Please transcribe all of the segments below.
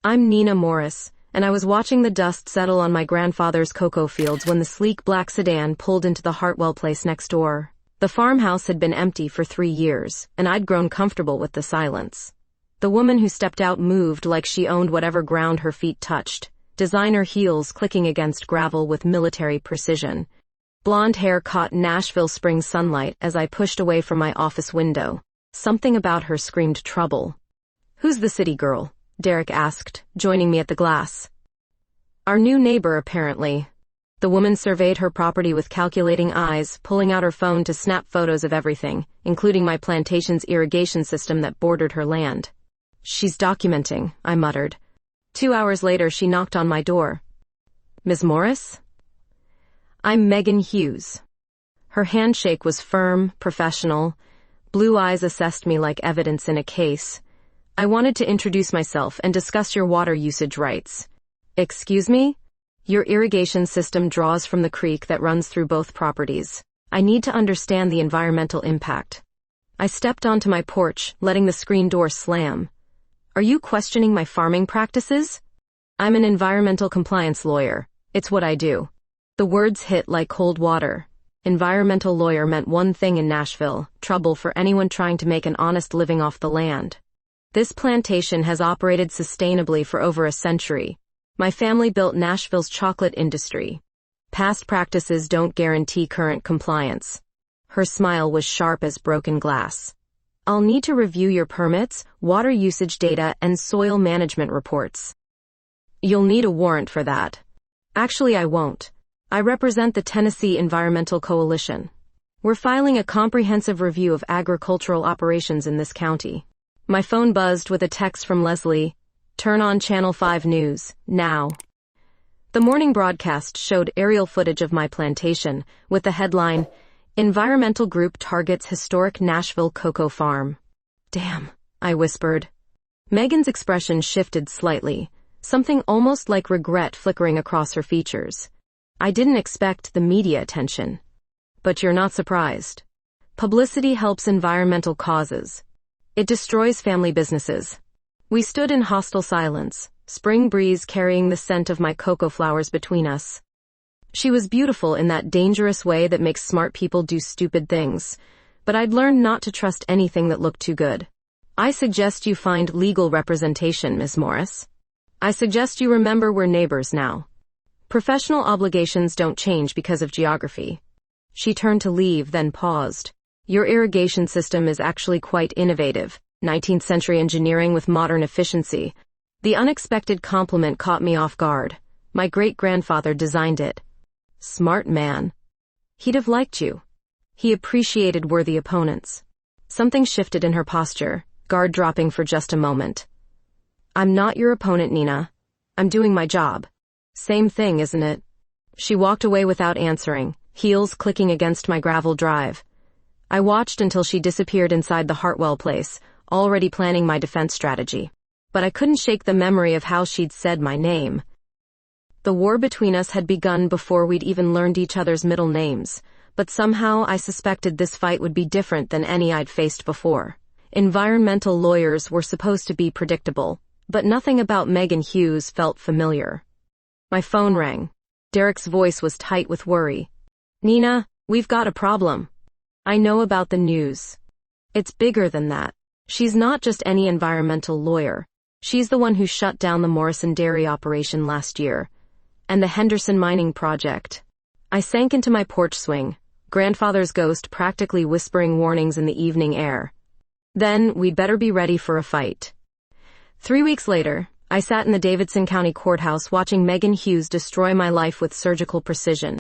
I'm Nina Morris, and I was watching the dust settle on my grandfather's cocoa fields when the sleek black sedan pulled into the Hartwell place next door. The farmhouse had been empty for 3 years, and I'd grown comfortable with the silence. The woman who stepped out moved like she owned whatever ground her feet touched, designer heels clicking against gravel with military precision. Blonde hair caught Nashville spring sunlight as I pushed away from my office window. Something about her screamed trouble. "Who's the city girl?" Derek asked, joining me at the glass. "Our new neighbor, apparently." The woman surveyed her property with calculating eyes, pulling out her phone to snap photos of everything, including my plantation's irrigation system that bordered her land. "She's documenting," I muttered. 2 hours later, she knocked on my door. "Ms. Morris?" "I'm Megan Hughes." Her handshake was firm, professional. Blue eyes assessed me like evidence in a case. "I wanted to introduce myself and discuss your water usage rights." "Excuse me?" "Your irrigation system draws from the creek that runs through both properties. I need to understand the environmental impact." I stepped onto my porch, letting the screen door slam. "Are you questioning my farming practices?" "I'm an environmental compliance lawyer. It's what I do." The words hit like cold water. Environmental lawyer meant one thing in Nashville: trouble for anyone trying to make an honest living off the land. This plantation has operated sustainably for over a century. My family built Nashville's chocolate industry. Past practices don't guarantee current compliance. Her smile was sharp as broken glass. "I'll need to review your permits, water usage data, and soil management reports." "You'll need a warrant for that." "Actually, I won't. I represent the Tennessee Environmental Coalition. We're filing a comprehensive review of agricultural operations in this county." My phone buzzed with a text from Leslie. "Turn on Channel 5 News, now." The morning broadcast showed aerial footage of my plantation, with the headline, "Environmental Group Targets Historic Nashville Cocoa Farm." "Damn," I whispered. Megan's expression shifted slightly, something almost like regret flickering across her features. "I didn't expect the media attention." "But you're not surprised. Publicity helps environmental causes. It destroys family businesses." We stood in hostile silence, spring breeze carrying the scent of my cocoa flowers between us. She was beautiful in that dangerous way that makes smart people do stupid things, but I'd learned not to trust anything that looked too good. "I suggest you find legal representation, Ms. Morris. I suggest you remember we're neighbors now. Professional obligations don't change because of geography." She turned to leave, then paused. "Your irrigation system is actually quite innovative. 19th century engineering with modern efficiency." The unexpected compliment caught me off guard. "My great-grandfather designed it." "Smart man. He'd have liked you." He appreciated worthy opponents. Something shifted in her posture, guard dropping for just a moment. "I'm not your opponent, Nina. I'm doing my job." "Same thing, isn't it?" She walked away without answering, heels clicking against my gravel drive. I watched until she disappeared inside the Hartwell place, already planning my defense strategy. But I couldn't shake the memory of how she'd said my name. The war between us had begun before we'd even learned each other's middle names, but somehow I suspected this fight would be different than any I'd faced before. Environmental lawyers were supposed to be predictable, but nothing about Megan Hughes felt familiar. My phone rang. Derek's voice was tight with worry. "Nina, we've got a problem." "I know about the news. It's bigger than that. She's not just any environmental lawyer. She's the one who shut down the Morrison dairy operation last year. And the Henderson mining project." I sank into my porch swing, grandfather's ghost practically whispering warnings in the evening air. "Then we'd better be ready for a fight." 3 weeks later, I sat in the Davidson County Courthouse watching Megan Hughes destroy my life with surgical precision.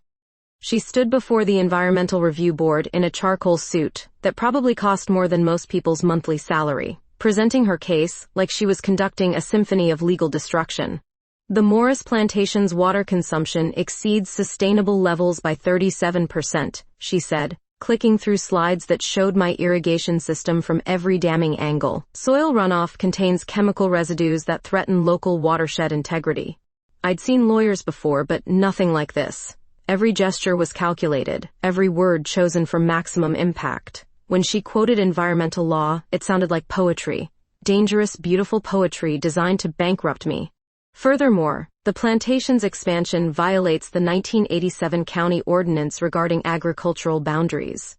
She stood before the Environmental Review Board in a charcoal suit that probably cost more than most people's monthly salary, presenting her case like she was conducting a symphony of legal destruction. "The Morris plantation's water consumption exceeds sustainable levels by 37%, she said, clicking through slides that showed my irrigation system from every damning angle. "Soil runoff contains chemical residues that threaten local watershed integrity." I'd seen lawyers before, but nothing like this. Every gesture was calculated, every word chosen for maximum impact. When she quoted environmental law, it sounded like poetry. Dangerous, beautiful poetry designed to bankrupt me. Furthermore, the plantation's expansion violates the 1987 county ordinance regarding agricultural boundaries.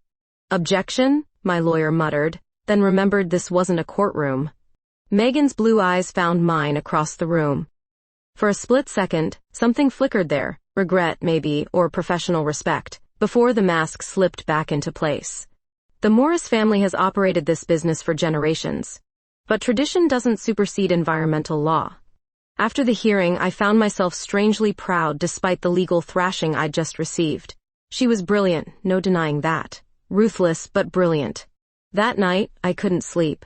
Objection, my lawyer muttered, then remembered this wasn't a courtroom. Megan's blue eyes found mine across the room. For a split second, something flickered there, regret maybe, or professional respect, before the mask slipped back into place. The Morris family has operated this business for generations. But tradition doesn't supersede environmental law. After the hearing, I found myself strangely proud despite the legal thrashing I'd just received. She was brilliant, no denying that. Ruthless, but brilliant. That night, I couldn't sleep.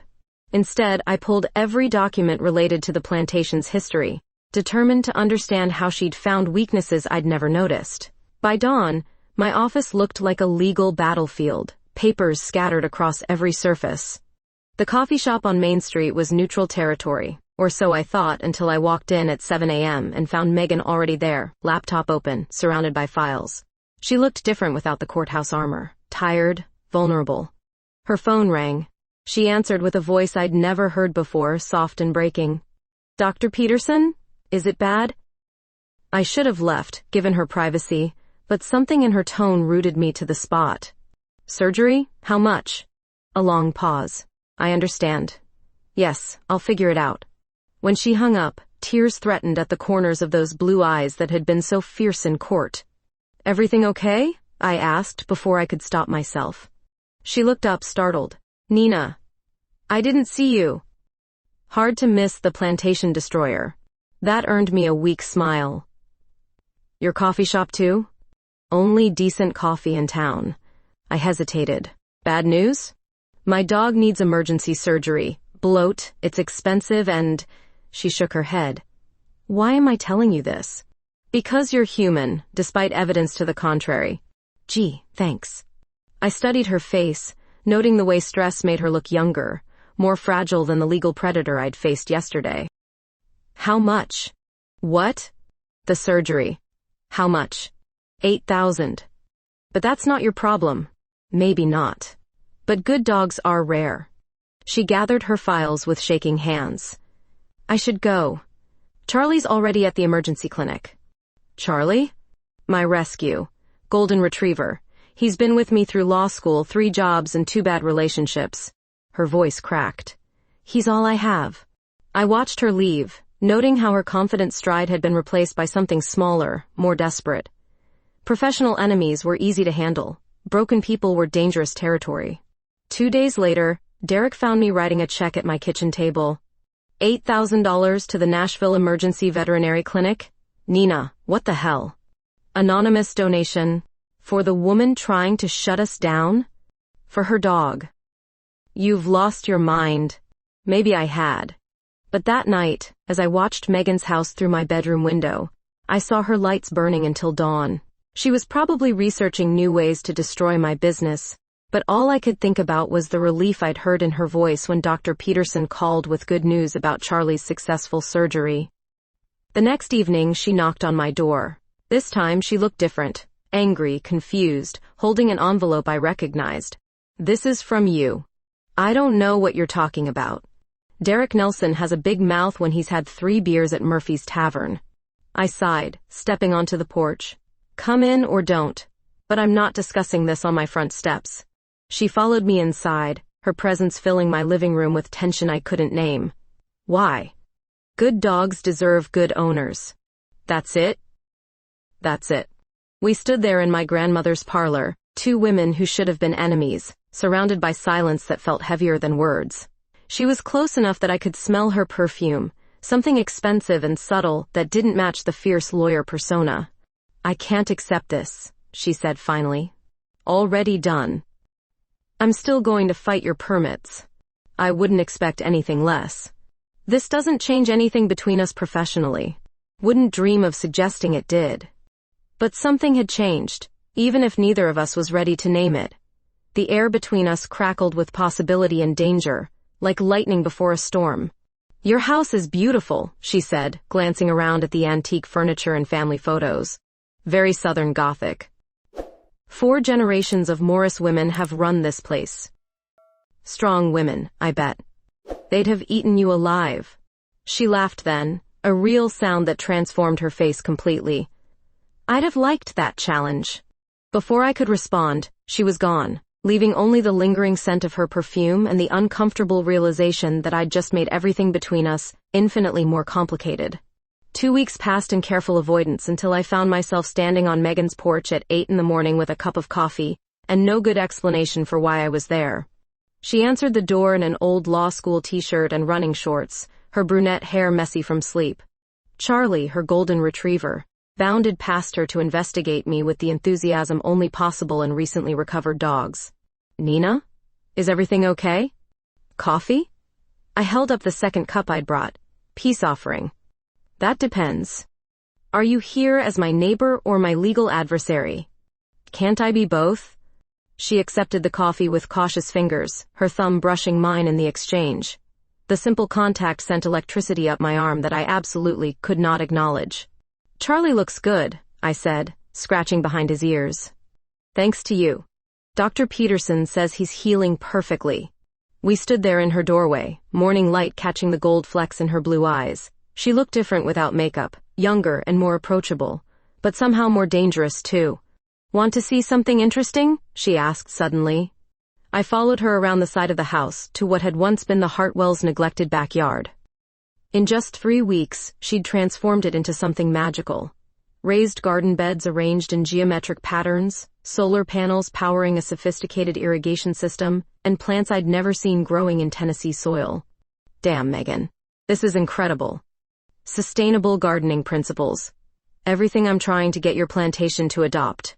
Instead, I pulled every document related to the plantation's history, determined to understand how she'd found weaknesses I'd never noticed. By dawn, my office looked like a legal battlefield, papers scattered across every surface. The coffee shop on Main Street was neutral territory, or so I thought until I walked in at 7 a.m. and found Megan already there, laptop open, surrounded by files. She looked different without the courthouse armor, tired, vulnerable. Her phone rang. She answered with a voice I'd never heard before, soft and breaking. "Dr. Peterson? Is it bad?" I should have left, given her privacy, but something in her tone rooted me to the spot. "Surgery? How much?" A long pause. "I understand. Yes, I'll figure it out." When she hung up, tears threatened at the corners of those blue eyes that had been so fierce in court. "Everything okay?" I asked before I could stop myself. She looked up, startled. "Nina. I didn't see you." Hard to miss the plantation destroyer. That earned me a weak smile. "Your coffee shop too?" "Only decent coffee in town." I hesitated. "Bad news?" "My dog needs emergency surgery. Bloat, it's expensive and—" She shook her head. "Why am I telling you this?" "Because you're human, despite evidence to the contrary." "Gee, thanks." I studied her face, noting the way stress made her look younger, more fragile than the legal predator I'd faced yesterday. "How much?" "What?" "The surgery." "How much?" $8,000. "But that's not your problem." "Maybe not. But good dogs are rare." She gathered her files with shaking hands. "I should go. Charlie's already at the emergency clinic." "Charlie?" "My rescue. Golden retriever. He's been with me through law school, 3 jobs, and 2 bad relationships." Her voice cracked. "He's all I have." I watched her leave, noting how her confident stride had been replaced by something smaller, more desperate. Professional enemies were easy to handle. Broken people were dangerous territory. 2 days later, Derek found me writing a check at my kitchen table. $8,000 to the Nashville Emergency Veterinary Clinic? Nina, what the hell? Anonymous donation. For the woman trying to shut us down? For her dog. You've lost your mind. Maybe I had. But that night, as I watched Megan's house through my bedroom window, I saw her lights burning until dawn. She was probably researching new ways to destroy my business, but all I could think about was the relief I'd heard in her voice when Dr. Peterson called with good news about Charlie's successful surgery. The next evening, she knocked on my door. This time, she looked different, angry, confused, holding an envelope I recognized. "This is from you. I don't know what you're talking about. Derek Nelson has a big mouth when he's had 3 beers at Murphy's Tavern." I sighed, stepping onto the porch. "Come in or don't. But I'm not discussing this on my front steps." She followed me inside, her presence filling my living room with tension I couldn't name. "Why?" "Good dogs deserve good owners." "That's it?" "That's it." We stood there in my grandmother's parlor, 2 women who should have been enemies, surrounded by silence that felt heavier than words. She was close enough that I could smell her perfume, something expensive and subtle that didn't match the fierce lawyer persona. "I can't accept this," she said finally. "Already done." "I'm still going to fight your permits." "I wouldn't expect anything less." "This doesn't change anything between us professionally." "Wouldn't dream of suggesting it did." But something had changed, even if neither of us was ready to name it. The air between us crackled with possibility and danger, like lightning before a storm. "Your house is beautiful," she said, glancing around at the antique furniture and family photos. "Very Southern Gothic. 4 generations of Morris women have run this place. Strong women, I bet. They'd have eaten you alive." She laughed then, a real sound that transformed her face completely. I'd have liked that challenge. Before I could respond, she was gone, leaving only the lingering scent of her perfume and the uncomfortable realization that I'd just made everything between us infinitely more complicated. 2 weeks passed in careful avoidance until I found myself standing on Megan's porch at 8 in the morning with a cup of coffee, and no good explanation for why I was there. She answered the door in an old law school t-shirt and running shorts, her brunette hair messy from sleep. Charlie, her golden retriever, bounded past her to investigate me with the enthusiasm only possible in recently recovered dogs. Nina? Is everything okay? Coffee? I held up the second cup I'd brought. Peace offering. That depends. Are you here as my neighbor or my legal adversary? Can't I be both? She accepted the coffee with cautious fingers, her thumb brushing mine in the exchange. The simple contact sent electricity up my arm that I absolutely could not acknowledge. Charlie looks good, I said, scratching behind his ears. Thanks to you. Dr. Peterson says he's healing perfectly. We stood there in her doorway, morning light catching the gold flecks in her blue eyes. She looked different without makeup, younger and more approachable, but somehow more dangerous too. Want to see something interesting? She asked suddenly. I followed her around the side of the house to what had once been the Hartwells' neglected backyard. In just 3 weeks, she'd transformed it into something magical. Raised garden beds arranged in geometric patterns, solar panels powering a sophisticated irrigation system, and plants I'd never seen growing in Tennessee soil. Damn, Megan. This is incredible. Sustainable gardening principles. Everything I'm trying to get your plantation to adopt.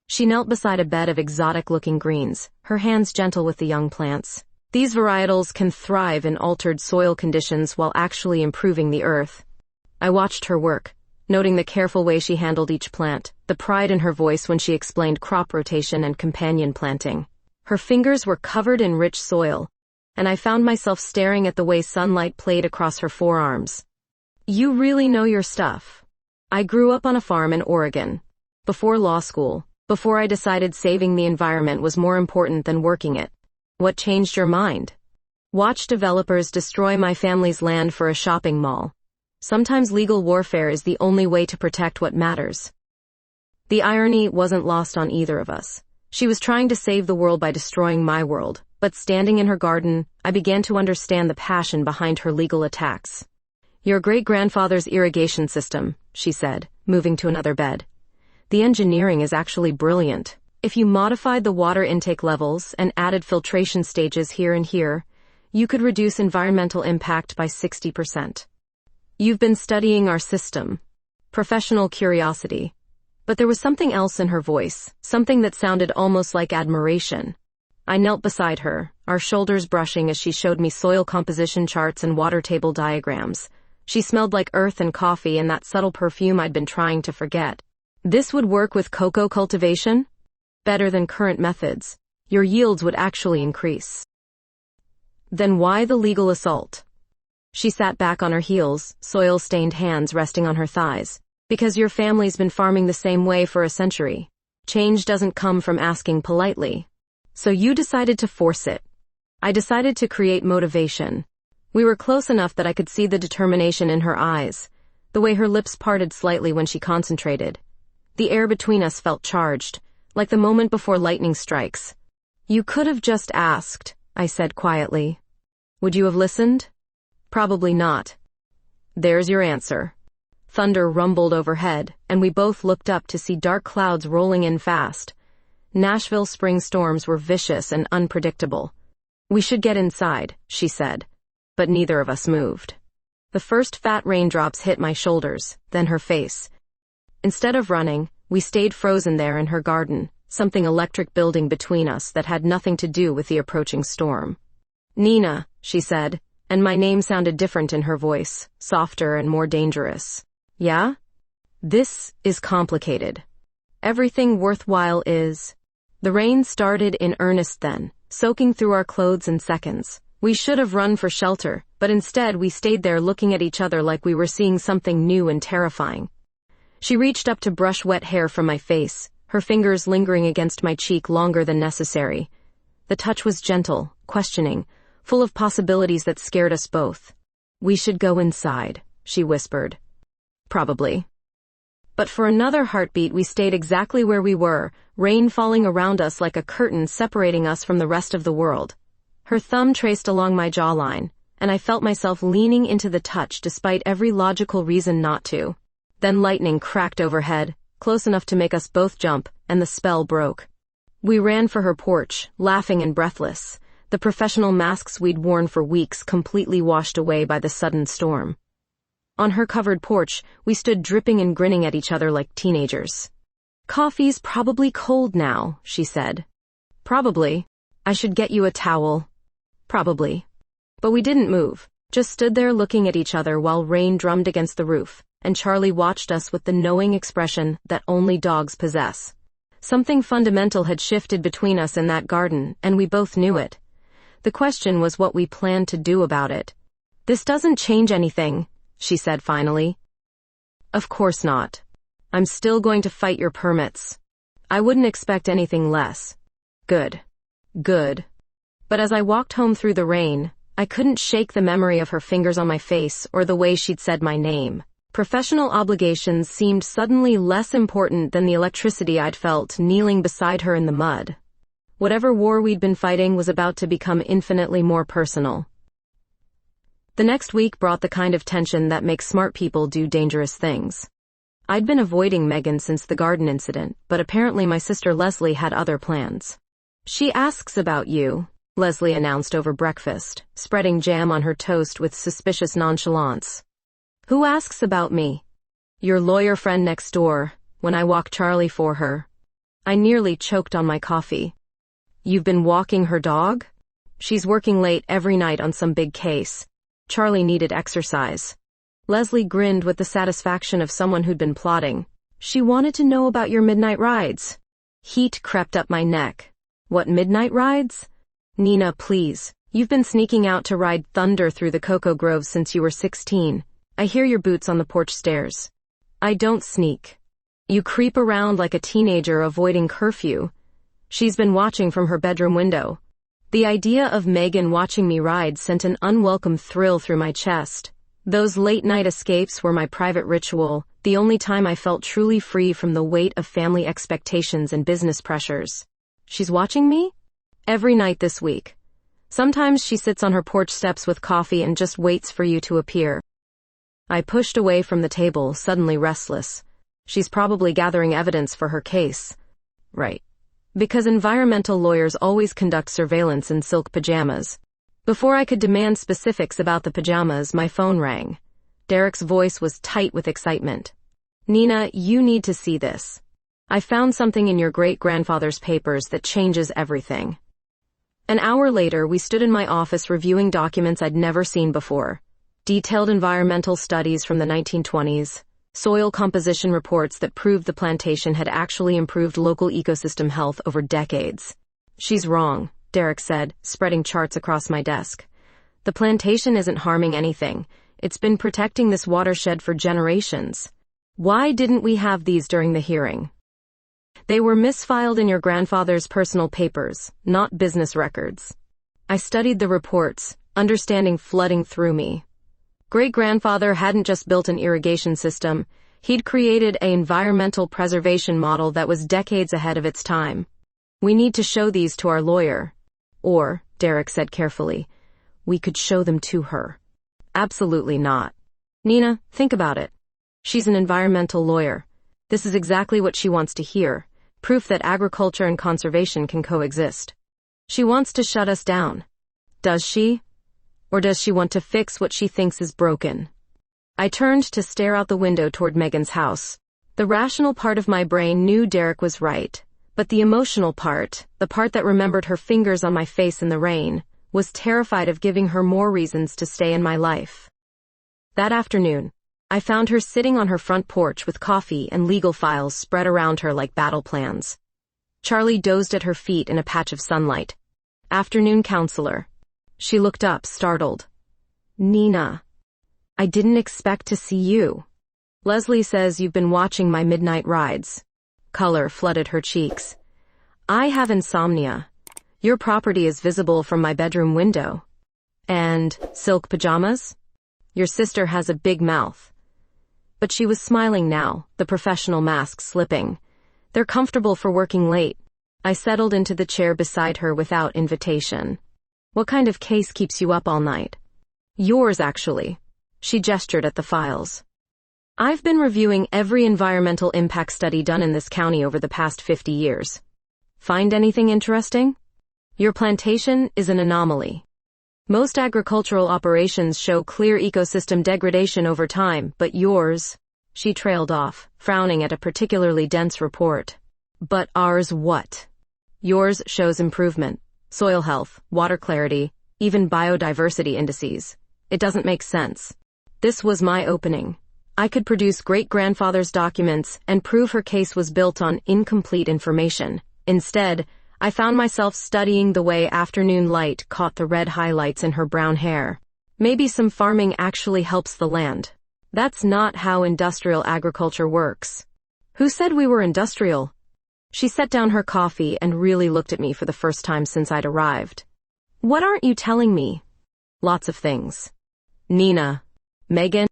She knelt beside a bed of exotic-looking greens, her hands gentle with the young plants. These varietals can thrive in altered soil conditions while actually improving the earth. I watched her work, noting the careful way she handled each plant, the pride in her voice when she explained crop rotation and companion planting. Her fingers were covered in rich soil, and I found myself staring at the way sunlight played across her forearms. You really know your stuff. I grew up on a farm in Oregon. Before law school, before I decided saving the environment was more important than working it. What changed your mind? Watch developers destroy my family's land for a shopping mall. Sometimes legal warfare is the only way to protect what matters. The irony wasn't lost on either of us. She was trying to save the world by destroying my world, but standing in her garden, I began to understand the passion behind her legal attacks. Your great-grandfather's irrigation system, she said, moving to another bed. The engineering is actually brilliant. If you modified the water intake levels and added filtration stages here and here, you could reduce environmental impact by 60%. You've been studying our system. Professional curiosity. But there was something else in her voice, something that sounded almost like admiration. I knelt beside her, our shoulders brushing as she showed me soil composition charts and water table diagrams. She smelled like earth and coffee and that subtle perfume I'd been trying to forget. This would work with cocoa cultivation? Better than current methods. Your yields would actually increase. Then why the legal assault? She sat back on her heels, soil-stained hands resting on her thighs. Because your family's been farming the same way for a century. Change doesn't come from asking politely. So you decided to force it. I decided to create motivation. We were close enough that I could see the determination in her eyes, the way her lips parted slightly when she concentrated. The air between us felt charged, like the moment before lightning strikes. You could have just asked, I said quietly. Would you have listened? Probably not. There's your answer. Thunder rumbled overhead, and we both looked up to see dark clouds rolling in fast. Nashville spring storms were vicious and unpredictable. We should get inside, she said. But neither of us moved. The first fat raindrops hit my shoulders, then her face. Instead of running, we stayed frozen there in her garden, something electric building between us that had nothing to do with the approaching storm. Nina, she said, and my name sounded different in her voice, softer and more dangerous. Yeah? This is complicated. Everything worthwhile is. The rain started in earnest then, soaking through our clothes in seconds. We should have run for shelter, but instead we stayed there looking at each other like we were seeing something new and terrifying. She reached up to brush wet hair from my face, her fingers lingering against my cheek longer than necessary. The touch was gentle, questioning, full of possibilities that scared us both. We should go inside, she whispered. Probably. But for another heartbeat we stayed exactly where we were, rain falling around us like a curtain separating us from the rest of the world. Her thumb traced along my jawline, and I felt myself leaning into the touch despite every logical reason not to. Then lightning cracked overhead, close enough to make us both jump, and the spell broke. We ran for her porch, laughing and breathless, the professional masks we'd worn for weeks completely washed away by the sudden storm. On her covered porch, we stood dripping and grinning at each other like teenagers. "Coffee's probably cold now," she said. "Probably. I should get you a towel." "Probably." But we didn't move, just stood there looking at each other while rain drummed against the roof, and Charlie watched us with the knowing expression that only dogs possess. Something fundamental had shifted between us in that garden, and we both knew it. The question was what we planned to do about it. "This doesn't change anything," she said finally. "Of course not. I'm still going to fight your permits. I wouldn't expect anything less." Good. Good. But as I walked home through the rain, I couldn't shake the memory of her fingers on my face or the way she'd said my name. Professional obligations seemed suddenly less important than the electricity I'd felt kneeling beside her in the mud. Whatever war we'd been fighting was about to become infinitely more personal. The next week brought the kind of tension that makes smart people do dangerous things. I'd been avoiding Megan since the garden incident, but apparently my sister Leslie had other plans. "She asks about you," Leslie announced over breakfast, spreading jam on her toast with suspicious nonchalance. "Who asks about me?" "Your lawyer friend next door," when I walked Charlie for her. I nearly choked on my coffee. "You've been walking her dog?" "She's working late every night on some big case. Charlie needed exercise." Leslie grinned with the satisfaction of someone who'd been plotting. "She wanted to know about your midnight rides." Heat crept up my neck. "What midnight rides?" "Nina, please. You've been sneaking out to ride thunder through the cocoa groves since you were 16. I hear your boots on the porch stairs." "I don't sneak. You creep around like a teenager avoiding curfew." She's been watching from her bedroom window. The idea of Megan watching me ride sent an unwelcome thrill through my chest. Those late-night escapes were my private ritual, the only time I felt truly free from the weight of family expectations and business pressures. "She's watching me?" "Every night this week. Sometimes she sits on her porch steps with coffee and just waits for you to appear." I pushed away from the table, suddenly restless. She's probably gathering evidence for her case. Right. Because environmental lawyers always conduct surveillance in silk pajamas. Before I could demand specifics about the pajamas, my phone rang. Derek's voice was tight with excitement. "Nina, you need to see this. I found something in your great-grandfather's papers that changes everything." An hour later, we stood in my office reviewing documents I'd never seen before. Detailed environmental studies from the 1920s, soil composition reports that proved the plantation had actually improved local ecosystem health over decades. "She's wrong," Derek said, spreading charts across my desk. "The plantation isn't harming anything. It's been protecting this watershed for generations. Why didn't we have these during the hearing?" "They were misfiled in your grandfather's personal papers, not business records." I studied the reports, understanding flooding through me. Great-grandfather hadn't just built an irrigation system, he'd created an environmental preservation model that was decades ahead of its time. "We need to show these to our lawyer." Or, Derek said carefully, "we could show them to her." "Absolutely not." "Nina, think about it. She's an environmental lawyer. This is exactly what she wants to hear, proof that agriculture and conservation can coexist. She wants to shut us down. Does she? Or does she want to fix what she thinks is broken?" I turned to stare out the window toward Megan's house. The rational part of my brain knew Derek was right, but the emotional part, the part that remembered her fingers on my face in the rain, was terrified of giving her more reasons to stay in my life. That afternoon, I found her sitting on her front porch with coffee and legal files spread around her like battle plans. Charlie dozed at her feet in a patch of sunlight. "Afternoon, counselor." She looked up, startled. "Nina, I didn't expect to see you." "Leslie says you've been watching my midnight rides." Color flooded her cheeks. "I have insomnia. Your property is visible from my bedroom window." "And silk pajamas?" Your sister has a big mouth. But she was smiling now, the professional mask slipping. They're comfortable for working late. I settled into the chair beside her without invitation. What kind of case keeps you up all night? Yours, actually. She gestured at the files. I've been reviewing every environmental impact study done in this county over the past 50 years. Find anything interesting? Your plantation is an anomaly. Most agricultural operations show clear ecosystem degradation over time, but yours, she trailed off, frowning at a particularly dense report. But ours what? Yours shows improvement. Soil health, water clarity, even biodiversity indices. It doesn't make sense. This was my opening. I could produce great-grandfather's documents and prove her case was built on incomplete information. Instead, I found myself studying the way afternoon light caught the red highlights in her brown hair. Maybe some farming actually helps the land. That's not how industrial agriculture works. Who said we were industrial? She set down her coffee and really looked at me for the first time since I'd arrived. What aren't you telling me? Lots of things. Nina. Megan.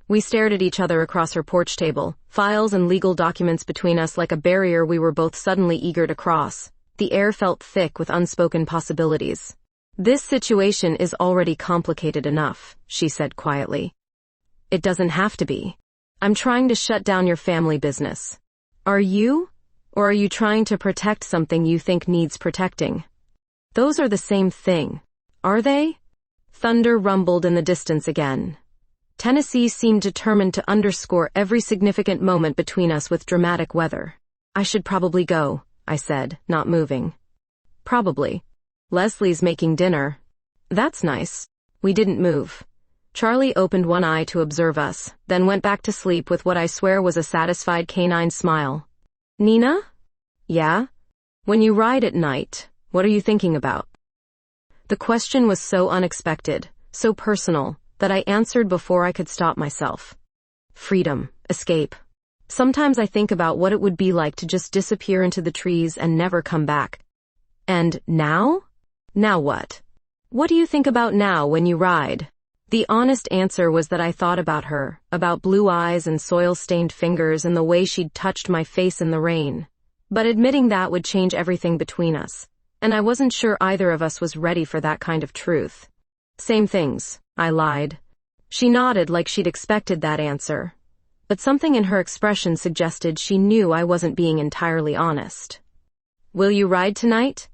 We stared at each other across her porch table, files and legal documents between us like a barrier we were both suddenly eager to cross. The air felt thick with unspoken possibilities. This situation is already complicated enough, she said quietly. It doesn't have to be. I'm trying to shut down your family business. Are you? Or are you trying to protect something you think needs protecting? Those are the same thing, are they? Thunder rumbled in the distance again. Tennessee seemed determined to underscore every significant moment between us with dramatic weather. I should probably go, I said, not moving. Probably. Leslie's making dinner. That's nice. We didn't move. Charlie opened one eye to observe us, then went back to sleep with what I swear was a satisfied canine smile. Nina? Yeah? When you ride at night, what are you thinking about? The question was so unexpected, so personal, that I answered before I could stop myself. Freedom, escape. Sometimes I think about what it would be like to just disappear into the trees and never come back. And now? Now what? What do you think about now when you ride? The honest answer was that I thought about her, about blue eyes and soil-stained fingers and the way she'd touched my face in the rain. But admitting that would change everything between us, and I wasn't sure either of us was ready for that kind of truth. Same things, I lied. She nodded like she'd expected that answer, but something in her expression suggested she knew I wasn't being entirely honest. Will you ride tonight?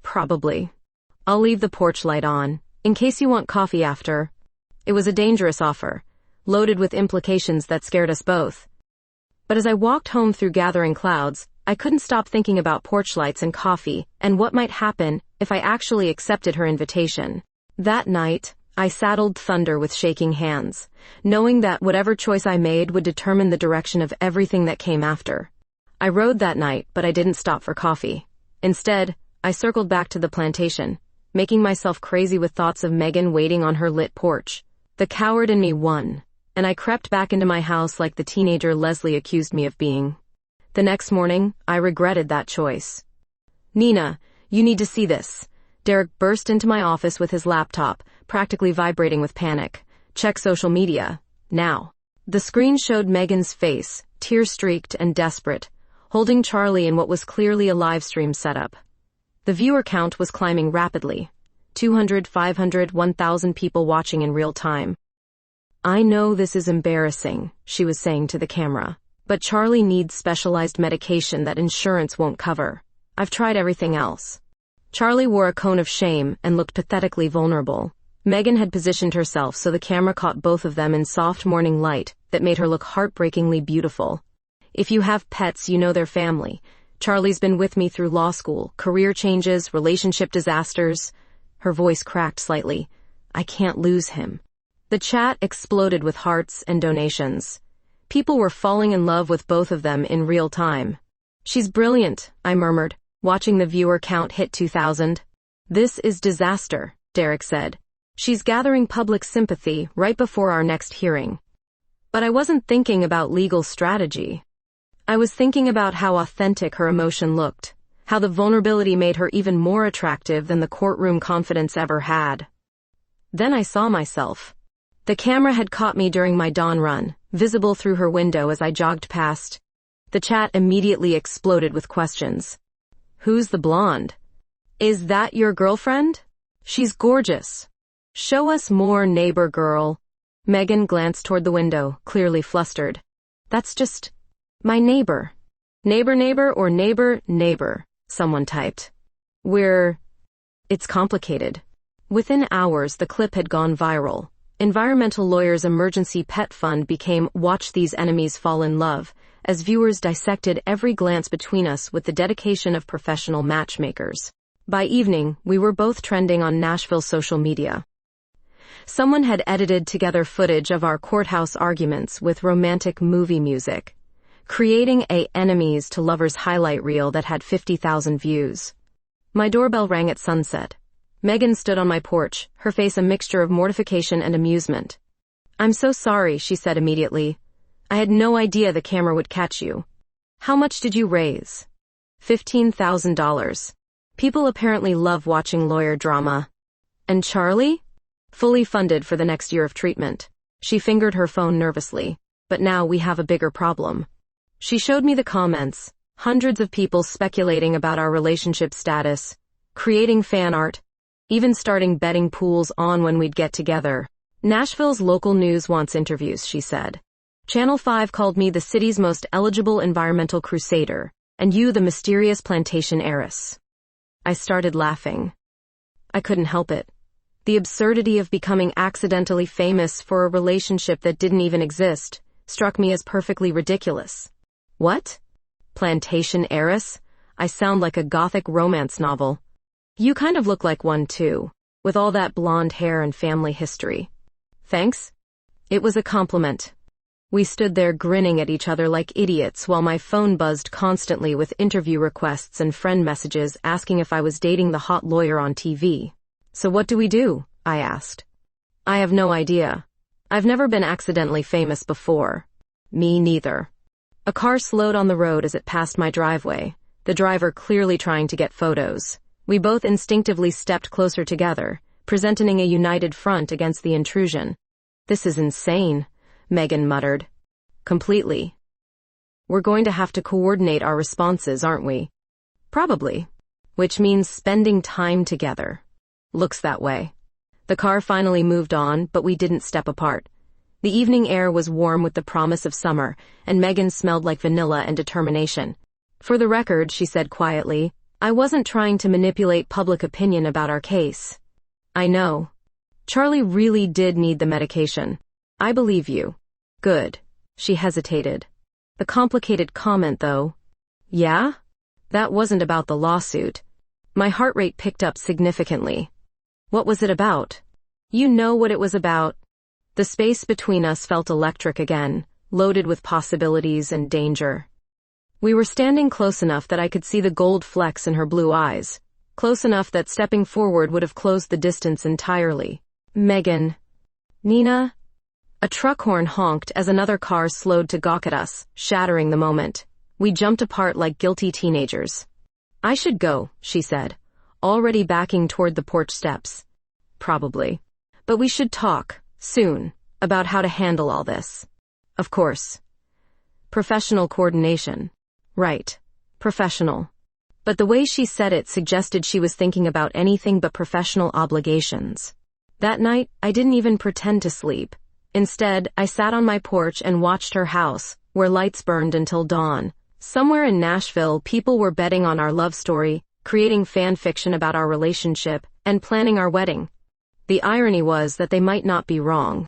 Probably. I'll leave the porch light on, in case you want coffee after. It was a dangerous offer, loaded with implications that scared us both. But as I walked home through gathering clouds, I couldn't stop thinking about porch lights and coffee, and what might happen if I actually accepted her invitation. That night, I saddled Thunder with shaking hands, knowing that whatever choice I made would determine the direction of everything that came after. I rode that night, but I didn't stop for coffee. Instead, I circled back to the plantation, making myself crazy with thoughts of Megan waiting on her lit porch. The coward in me won, and I crept back into my house like the teenager Leslie accused me of being. The next morning, I regretted that choice. Nina, you need to see this. Derek burst into my office with his laptop, practically vibrating with panic. Check social media. Now. The screen showed Megan's face, tear-streaked and desperate, holding Charlie in what was clearly a live stream setup. The viewer count was climbing rapidly. 200, 500, 1,000 people watching in real time. I know this is embarrassing, she was saying to the camera, but Charlie needs specialized medication that insurance won't cover. I've tried everything else. Charlie wore a cone of shame and looked pathetically vulnerable. Megan had positioned herself so the camera caught both of them in soft morning light that made her look heartbreakingly beautiful. If you have pets, you know their family. Charlie's been with me through law school, career changes, relationship disasters. Her voice cracked slightly. I can't lose him. The chat exploded with hearts and donations. People were falling in love with both of them in real time. She's brilliant, I murmured, watching the viewer count hit 2,000. This is disaster, Derek said. She's gathering public sympathy right before our next hearing. But I wasn't thinking about legal strategy. I was thinking about how authentic her emotion looked, how the vulnerability made her even more attractive than the courtroom confidence ever had. Then I saw myself. The camera had caught me during my dawn run, visible through her window as I jogged past. The chat immediately exploded with questions. Who's the blonde? Is that your girlfriend? She's gorgeous. Show us more, neighbor girl. Megan glanced toward the window, clearly flustered. That's just my neighbor. Neighbor or neighbor, someone typed. It's complicated. Within hours, the clip had gone viral. Environmental Lawyers' emergency pet fund became Watch These Enemies Fall in Love, as viewers dissected every glance between us with the dedication of professional matchmakers. By evening, we were both trending on Nashville social media. Someone had edited together footage of our courthouse arguments with romantic movie music, creating a enemies to lovers highlight reel that had 50,000 views. My doorbell rang at sunset. Megan stood on my porch, her face a mixture of mortification and amusement. I'm so sorry, she said immediately. I had no idea the camera would catch you. How much did you raise? $15,000. People apparently love watching lawyer drama. And Charlie? Fully funded for the next year of treatment. She fingered her phone nervously. But now we have a bigger problem. She showed me the comments. Hundreds of people speculating about our relationship status, creating fan art, even starting betting pools on when we'd get together. Nashville's local news wants interviews, she said. Channel 5 called me the city's most eligible environmental crusader, and you the mysterious plantation heiress. I started laughing. I couldn't help it. The absurdity of becoming accidentally famous for a relationship that didn't even exist struck me as perfectly ridiculous. What? Plantation heiress? I sound like a gothic romance novel. You kind of look like one too, with all that blonde hair and family history. Thanks. It was a compliment. We stood there grinning at each other like idiots while my phone buzzed constantly with interview requests and friend messages asking if I was dating the hot lawyer on TV. So what do we do? I asked. I have no idea. I've never been accidentally famous before. Me neither. A car slowed on the road as it passed my driveway, the driver clearly trying to get photos. We both instinctively stepped closer together, presenting a united front against the intrusion. This is insane, Megan muttered. Completely. We're going to have to coordinate our responses, aren't we? Probably. Which means spending time together. Looks that way. The car finally moved on, but we didn't step apart. The evening air was warm with the promise of summer, and Megan smelled like vanilla and determination. For the record, she said quietly, I wasn't trying to manipulate public opinion about our case. I know. Charlie really did need the medication. I believe you. Good. She hesitated. A complicated comment, though. Yeah? That wasn't about the lawsuit. My heart rate picked up significantly. What was it about? You know what it was about. The space between us felt electric again, loaded with possibilities and danger. We were standing close enough that I could see the gold flecks in her blue eyes, close enough that stepping forward would have closed the distance entirely. Megan. Nina? A truck horn honked as another car slowed to gawk at us, shattering the moment. We jumped apart like guilty teenagers. I should go, she said, already backing toward the porch steps. Probably. But we should talk, soon, about how to handle all this. Of course. Professional coordination. Right. Professional. But the way she said it suggested she was thinking about anything but professional obligations. That night, I didn't even pretend to sleep. Instead, I sat on my porch and watched her house, where lights burned until dawn. Somewhere in Nashville, people were betting on our love story, creating fan fiction about our relationship, and planning our wedding. The irony was that they might not be wrong.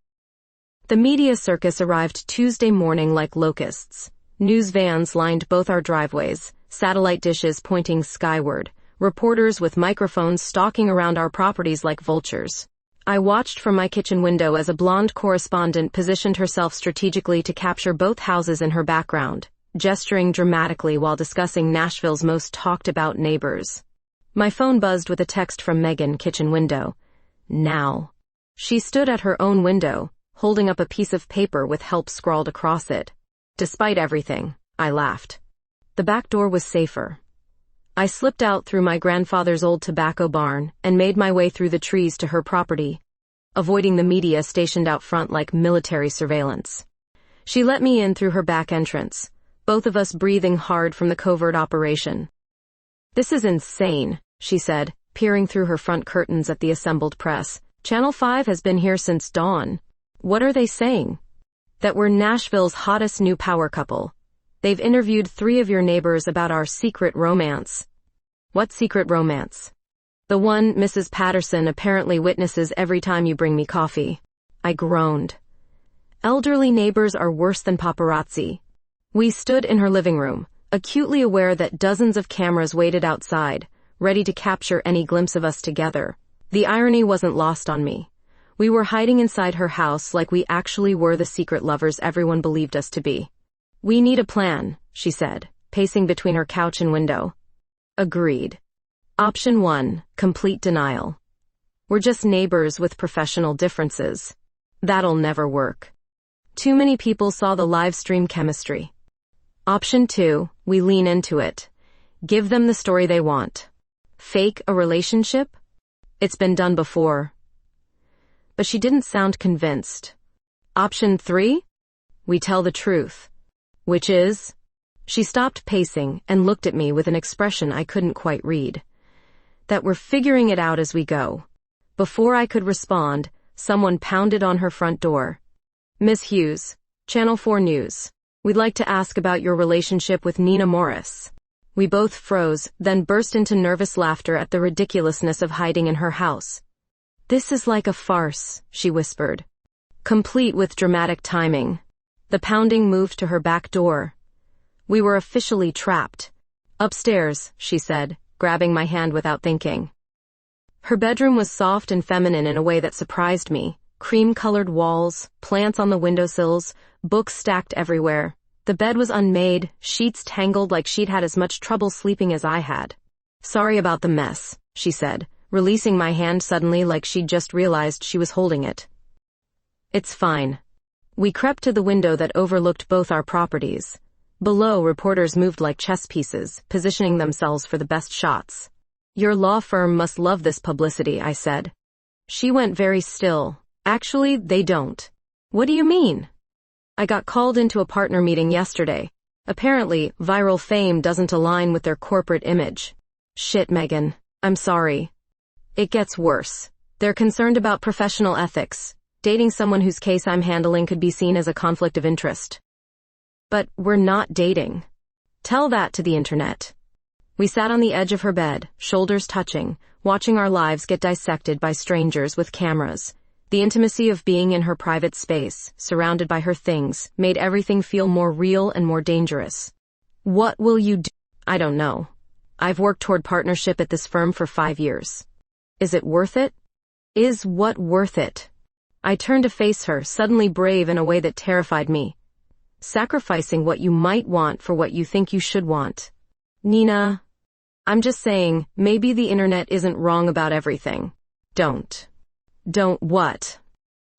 The media circus arrived Tuesday morning like locusts. News vans lined both our driveways, satellite dishes pointing skyward, reporters with microphones stalking around our properties like vultures. I watched from my kitchen window as a blonde correspondent positioned herself strategically to capture both houses in her background, gesturing dramatically while discussing Nashville's most talked-about neighbors. My phone buzzed with a text from Megan, kitchen window. Now. She stood at her own window, holding up a piece of paper with help scrawled across it. Despite everything, I laughed. The back door was safer. I slipped out through my grandfather's old tobacco barn and made my way through the trees to her property. avoiding the media stationed out front like military surveillance. She let me in through her back entrance, both of us breathing hard from the covert operation. "This is insane," she said, peering through her front curtains at the assembled press. "Channel 5 has been here since dawn. What are they saying?" "That we're Nashville's hottest new power couple. They've interviewed 3 of your neighbors about our secret romance." "What secret romance?" "The one Mrs. Patterson apparently witnesses every time you bring me coffee." I groaned. Elderly neighbors are worse than paparazzi. We stood in her living room, acutely aware that dozens of cameras waited outside, ready to capture any glimpse of us together. The irony wasn't lost on me. We were hiding inside her house like we actually were the secret lovers everyone believed us to be. "We need a plan," she said, pacing between her couch and window. Agreed. Option 1, complete denial. "We're just neighbors with professional differences." That'll never work. Too many people saw the live stream chemistry. Option 2, we lean into it. Give them the story they want. Fake a relationship? It's been done before. But she didn't sound convinced. Option 3, we tell the truth. Which is? She stopped pacing and looked at me with an expression I couldn't quite read. "That we're figuring it out as we go." Before I could respond, someone pounded on her front door. "Miss Hughes, Channel 4 News. We'd like to ask about your relationship with Nina Morris." We both froze, then burst into nervous laughter at the ridiculousness of hiding in her house. "This is like a farce," she whispered, complete with dramatic timing. The pounding moved to her back door. We were officially trapped. "Upstairs," she said, grabbing my hand without thinking. Her bedroom was soft and feminine in a way that surprised me. Cream-colored walls, plants on the windowsills, books stacked everywhere. The bed was unmade, sheets tangled like she'd had as much trouble sleeping as I had. "Sorry about the mess," she said, releasing my hand suddenly like she'd just realized she was holding it. "It's fine." We crept to the window that overlooked both our properties. Below, reporters moved like chess pieces, positioning themselves for the best shots. "Your law firm must love this publicity," I said. She went very still. "Actually, they don't." "What do you mean?" "I got called into a partner meeting yesterday. Apparently, viral fame doesn't align with their corporate image." "Shit, Megan. I'm sorry." "It gets worse. They're concerned about professional ethics. Dating someone whose case I'm handling could be seen as a conflict of interest." "But we're not dating." "Tell that to the internet." We sat on the edge of her bed, shoulders touching, watching our lives get dissected by strangers with cameras. The intimacy of being in her private space, surrounded by her things, made everything feel more real and more dangerous. "What will you do?" "I don't know. I've worked toward partnership at this firm for 5 years. Is it worth it?" "Is what worth it?" I turned to face her, suddenly brave in a way that terrified me. "Sacrificing what you might want for what you think you should want." "Nina, I'm just saying, maybe the internet isn't wrong about everything. Don't what?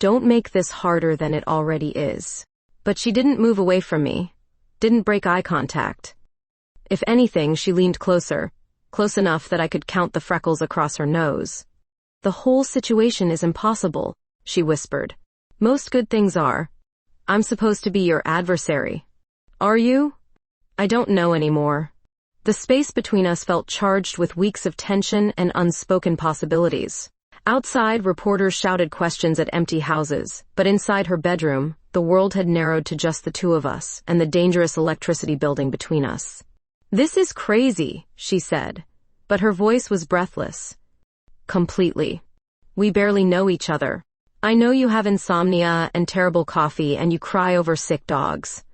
Don't make this harder than it already is." But she didn't move away from me, didn't break eye contact. If anything, she leaned closer, close enough that I could count the freckles across her nose. "The whole situation is impossible," she whispered. "Most good things are. I'm supposed to be your adversary." "Are you?" "I don't know anymore." The space between us felt charged with weeks of tension and unspoken possibilities. Outside, reporters shouted questions at empty houses, but inside her bedroom, the world had narrowed to just the two of us and the dangerous electricity building between us. "This is crazy," she said, but her voice was breathless. "Completely. We barely know each other. I know you have insomnia and terrible coffee and you cry over sick dogs.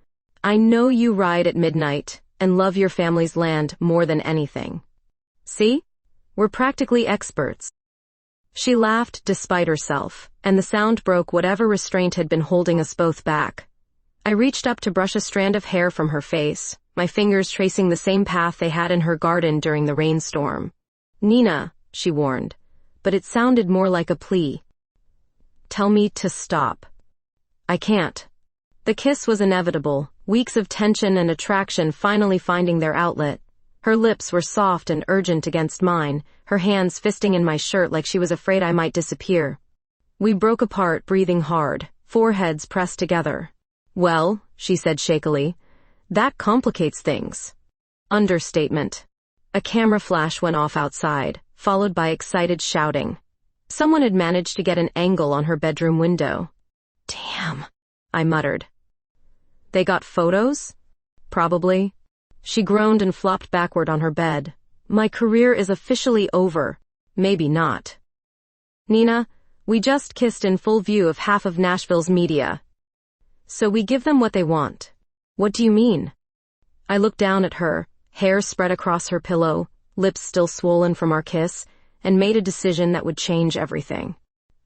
I know you ride at midnight and love your family's land more than anything. See? We're practically experts." She laughed despite herself, and the sound broke whatever restraint had been holding us both back. I reached up to brush a strand of hair from her face, my fingers tracing the same path they had in her garden during the rainstorm. "Nina," she warned, but it sounded more like a plea. "Tell me to stop." "I can't." The kiss was inevitable, weeks of tension and attraction finally finding their outlet. Her lips were soft and urgent against mine, her hands fisting in my shirt like she was afraid I might disappear. We broke apart, breathing hard, foreheads pressed together. Well, she said shakily, that complicates things. Understatement. A camera flash went off outside, followed by excited shouting. Someone had managed to get an angle on her bedroom window. Damn, I muttered. They got photos? Probably. She groaned and flopped backward on her bed. My career is officially over. Maybe not. Nina, we just kissed in full view of half of Nashville's media. So we give them what they want. What do you mean? I looked down at her, hair spread across her pillow, lips still swollen from our kiss, and made a decision that would change everything.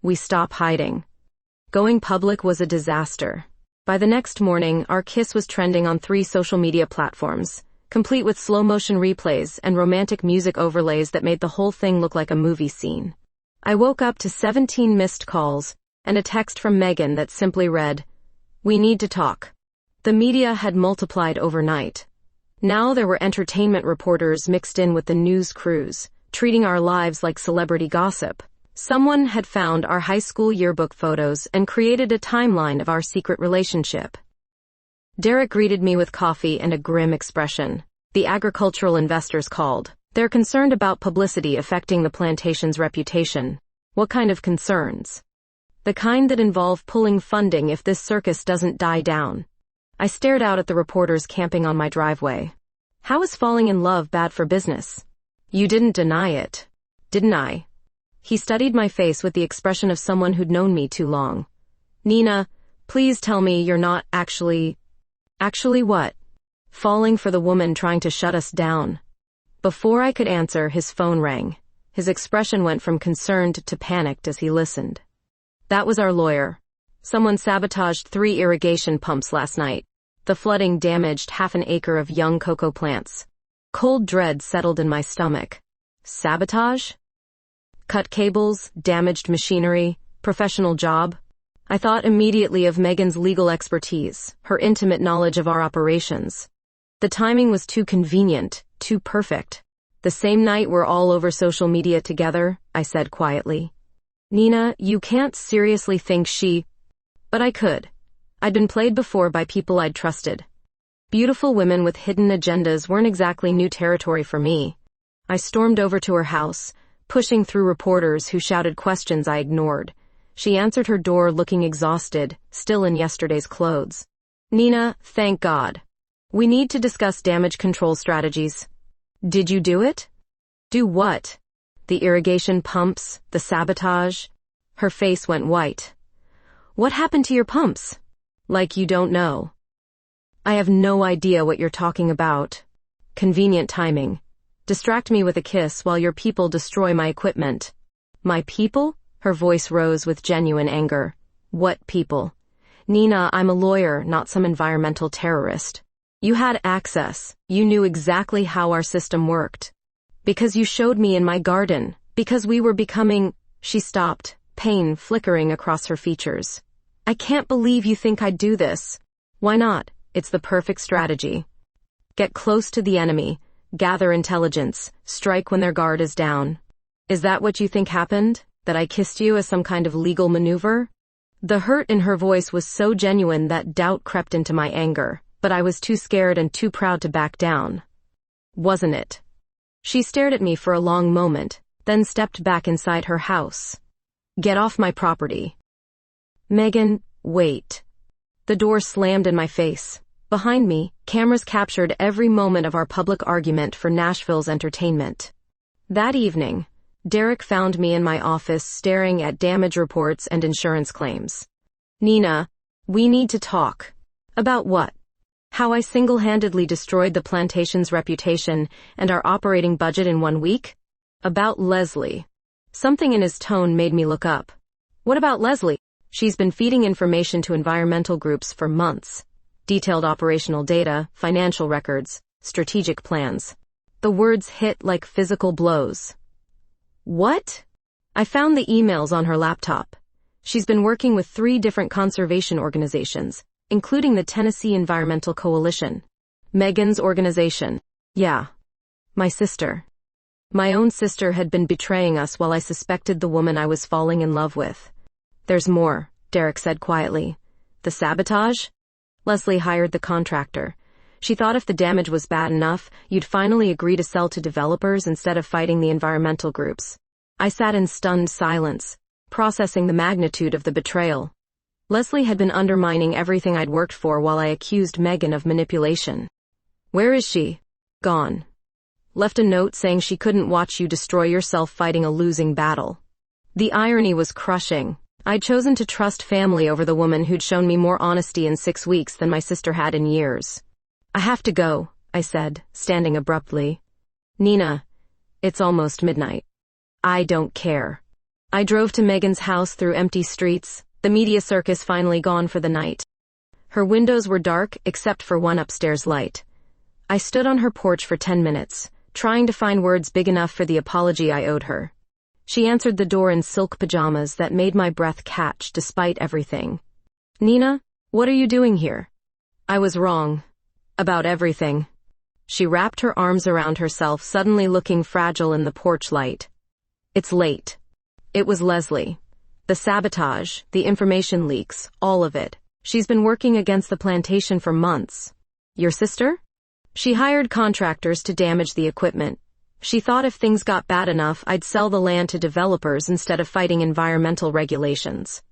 We stop hiding. Going public was a disaster. By the next morning, our kiss was trending on 3 social media platforms, complete with slow-motion replays and romantic music overlays that made the whole thing look like a movie scene. I woke up to 17 missed calls and a text from Megan that simply read, "We need to talk." The media had multiplied overnight. Now there were entertainment reporters mixed in with the news crews, treating our lives like celebrity gossip. Someone had found our high school yearbook photos and created a timeline of our secret relationship. Derek greeted me with coffee and a grim expression. The agricultural investors called. They're concerned about publicity affecting the plantation's reputation. What kind of concerns? The kind that involve pulling funding if this circus doesn't die down. I stared out at the reporters camping on my driveway. How is falling in love bad for business? You didn't deny it, didn't I? He studied my face with the expression of someone who'd known me too long. Nina, please tell me you're not actually... Actually what? Falling for the woman trying to shut us down. Before I could answer, his phone rang. His expression went from concerned to panicked as he listened. That was our lawyer. Someone sabotaged 3 irrigation pumps last night. The flooding damaged half an acre of young cocoa plants. Cold dread settled in my stomach. Sabotage? Cut cables, damaged machinery, professional job. I thought immediately of Megan's legal expertise, her intimate knowledge of our operations. The timing was too convenient, too perfect. The same night we're all over social media together, I said quietly. Nina, you can't seriously think she... But I could. I'd been played before by people I'd trusted. Beautiful women with hidden agendas weren't exactly new territory for me. I stormed over to her house, pushing through reporters who shouted questions I ignored. She answered her door looking exhausted, still in yesterday's clothes. Nina, thank God. We need to discuss damage control strategies. Did you do it? Do what? The irrigation pumps, the sabotage? Her face went white. What happened to your pumps? Like you don't know. I have no idea what you're talking about. Convenient timing. Distract me with a kiss while your people destroy my equipment. My people? Her voice rose with genuine anger. What people? Nina, I'm a lawyer, not some environmental terrorist. You had access. You knew exactly how our system worked. Because you showed me in my garden. Because we were becoming... She stopped, pain flickering across her features. I can't believe you think I'd do this. Why not? It's the perfect strategy. Get close to the enemy, gather intelligence, strike when their guard is down. Is that what you think happened? That I kissed you as some kind of legal maneuver? The hurt in her voice was so genuine that doubt crept into my anger, but I was too scared and too proud to back down. Wasn't it? She stared at me for a long moment, then stepped back inside her house. Get off my property. Megan, wait. The door slammed in my face. Behind me, cameras captured every moment of our public argument for Nashville's entertainment. That evening, Derek found me in my office staring at damage reports and insurance claims. Nina, we need to talk. About what? How I single-handedly destroyed the plantation's reputation and our operating budget in 1 week? About Leslie. Something in his tone made me look up. What about Leslie? She's been feeding information to environmental groups for months. Detailed operational data, financial records, strategic plans. The words hit like physical blows. What? I found the emails on her laptop. She's been working with 3 different conservation organizations, including the Tennessee Environmental Coalition. Megan's organization. Yeah. My sister. My own sister had been betraying us while I suspected the woman I was falling in love with. There's more, Derek said quietly. The sabotage? Leslie hired the contractor. She thought if the damage was bad enough, you'd finally agree to sell to developers instead of fighting the environmental groups. I sat in stunned silence, processing the magnitude of the betrayal. Leslie had been undermining everything I'd worked for while I accused Megan of manipulation. Where is she? Gone. Left a note saying she couldn't watch you destroy yourself fighting a losing battle. The irony was crushing. I'd chosen to trust family over the woman who'd shown me more honesty in 6 weeks than my sister had in years. I have to go, I said, standing abruptly. Nina, it's almost midnight. I don't care. I drove to Megan's house through empty streets, the media circus finally gone for the night. Her windows were dark except for one upstairs light. I stood on her porch for 10 minutes, trying to find words big enough for the apology I owed her. She answered the door in silk pajamas that made my breath catch despite everything. Nina, what are you doing here? I was wrong. About everything. She wrapped her arms around herself, suddenly looking fragile in the porch light. It's late. It was Leslie. The sabotage, the information leaks, all of it. She's been working against the plantation for months. Your sister? She hired contractors to damage the equipment. She thought if things got bad enough, I'd sell the land to developers instead of fighting environmental regulations.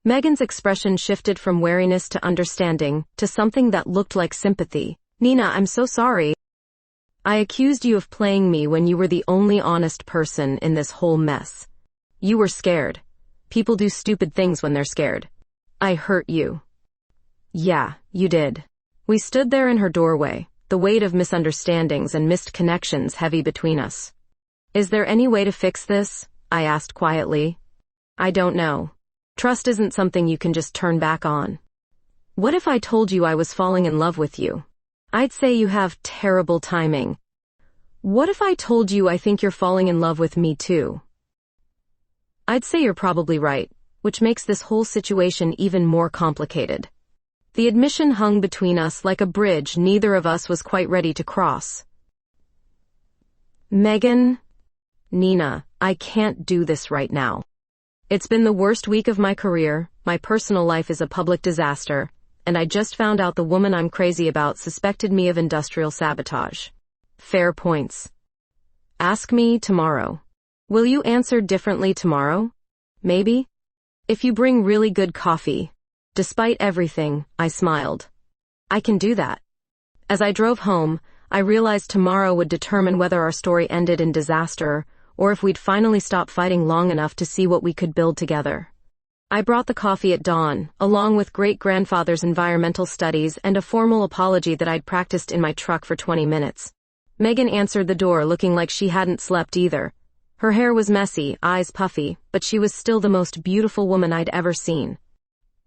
Megan's expression shifted from wariness to understanding, to something that looked like sympathy. Nina, I'm so sorry. I accused you of playing me when you were the only honest person in this whole mess. You were scared. People do stupid things when they're scared. I hurt you. Yeah, you did. We stood there in her doorway, the weight of misunderstandings and missed connections heavy between us. Is there any way to fix this? I asked quietly. I don't know. Trust isn't something you can just turn back on. What if I told you I was falling in love with you? I'd say you have terrible timing. What if I told you I think you're falling in love with me too? I'd say you're probably right, which makes this whole situation even more complicated. The admission hung between us like a bridge neither of us was quite ready to cross. Megan? Nina, I can't do this right now. It's been the worst week of my career, my personal life is a public disaster, and I just found out the woman I'm crazy about suspected me of industrial sabotage. Fair points. Ask me tomorrow. Will you answer differently tomorrow? Maybe? If you bring really good coffee. Despite everything, I smiled. I can do that. As I drove home, I realized tomorrow would determine whether our story ended in disaster or if we'd finally stop fighting long enough to see what we could build together. I brought the coffee at dawn, along with great-grandfather's environmental studies and a formal apology that I'd practiced in my truck for 20 minutes. Megan answered the door looking like she hadn't slept either. Her hair was messy, eyes puffy, but she was still the most beautiful woman I'd ever seen.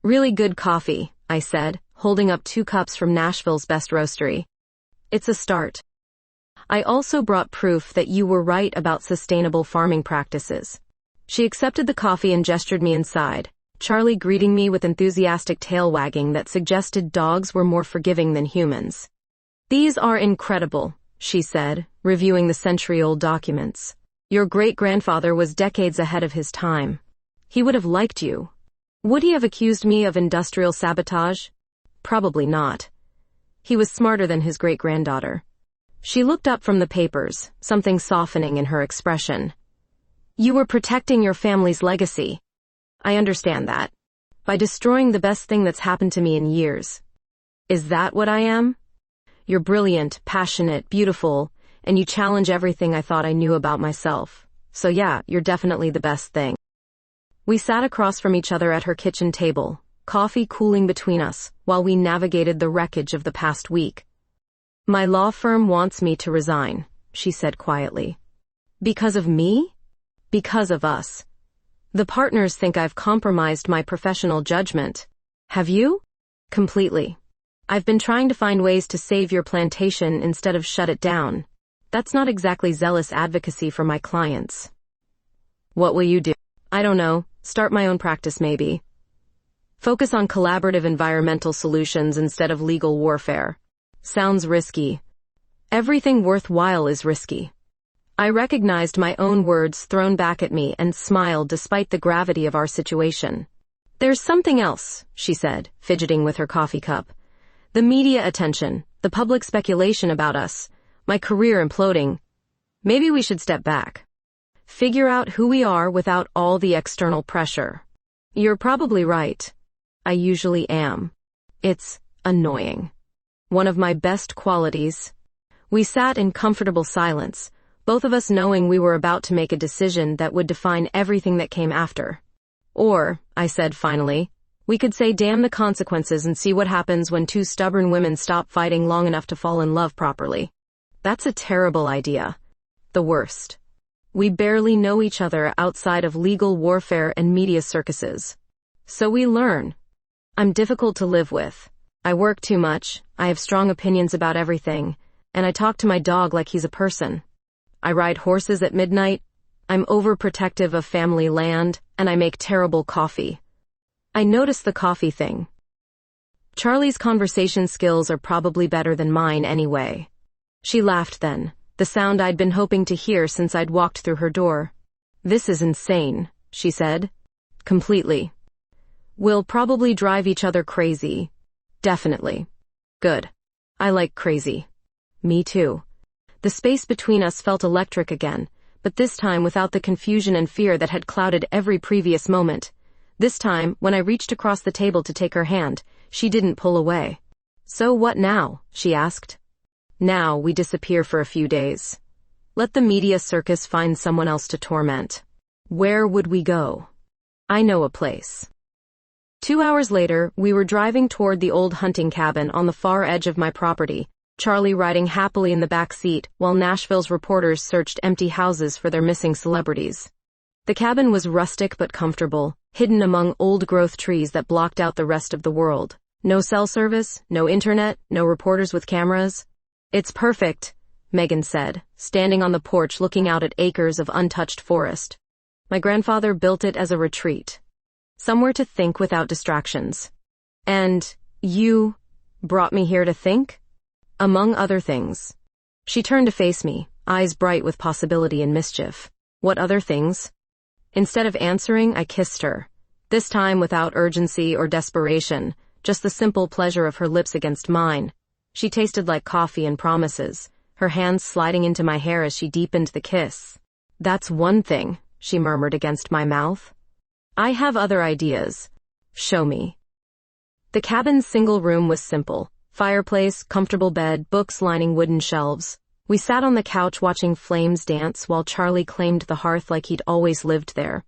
Really good coffee, I said, holding up 2 cups from Nashville's best roastery. It's a start. I also brought proof that you were right about sustainable farming practices. She accepted the coffee and gestured me inside, Charlie greeting me with enthusiastic tail wagging that suggested dogs were more forgiving than humans. These are incredible, she said, reviewing the century-old documents. Your great-grandfather was decades ahead of his time. He would have liked you. Would he have accused me of industrial sabotage? Probably not. He was smarter than his great-granddaughter. She looked up from the papers, something softening in her expression. You were protecting your family's legacy. I understand that. By destroying the best thing that's happened to me in years. Is that what I am? You're brilliant, passionate, beautiful, and you challenge everything I thought I knew about myself. So yeah, you're definitely the best thing. We sat across from each other at her kitchen table, coffee cooling between us, while we navigated the wreckage of the past week. My law firm wants me to resign, she said quietly. Because of me? Because of us. The partners think I've compromised my professional judgment. Have you? Completely. I've been trying to find ways to save your plantation instead of shut it down. That's not exactly zealous advocacy for my clients. What will you do? I don't know. Start my own practice maybe. Focus on collaborative environmental solutions instead of legal warfare. Sounds risky. Everything worthwhile is risky. I recognized my own words thrown back at me and smiled despite the gravity of our situation. There's something else, she said, fidgeting with her coffee cup. The media attention, the public speculation about us, my career imploding. Maybe we should step back. Figure out who we are without all the external pressure. You're probably right. I usually am. It's annoying. One of my best qualities. We sat in comfortable silence, both of us knowing we were about to make a decision that would define everything that came after. Or, I said finally, we could say damn the consequences and see what happens when two stubborn women stop fighting long enough to fall in love properly. That's a terrible idea. The worst. We barely know each other outside of legal warfare and media circuses. So we learn. I'm difficult to live with. I work too much, I have strong opinions about everything, and I talk to my dog like he's a person. I ride horses at midnight, I'm overprotective of family land, and I make terrible coffee. I noticed the coffee thing. Charlie's conversation skills are probably better than mine anyway. She laughed then, the sound I'd been hoping to hear since I'd walked through her door. This is insane, she said. Completely. We'll probably drive each other crazy. Definitely. Good. I like crazy. Me too. The space between us felt electric again, but this time without the confusion and fear that had clouded every previous moment. This time, when I reached across the table to take her hand, she didn't pull away. So what now? She asked. Now we disappear for a few days. Let the media circus find someone else to torment. Where would we go? I know a place. 2 hours later, we were driving toward the old hunting cabin on the far edge of my property, Charlie riding happily in the back seat while Nashville's reporters searched empty houses for their missing celebrities. The cabin was rustic but comfortable, hidden among old-growth trees that blocked out the rest of the world. No cell service, no internet, no reporters with cameras. It's perfect, Megan said, standing on the porch looking out at acres of untouched forest. My grandfather built it as a retreat. Somewhere to think without distractions. And you brought me here to think? Among other things. She turned to face me, eyes bright with possibility and mischief. What other things? Instead of answering, I kissed her. This time without urgency or desperation, just the simple pleasure of her lips against mine. She tasted like coffee and promises, her hands sliding into my hair as she deepened the kiss. That's one thing, she murmured against my mouth. I have other ideas. Show me. The cabin's single room was simple. Fireplace, comfortable bed, books lining wooden shelves. We sat on the couch watching flames dance while Charlie claimed the hearth like he'd always lived there.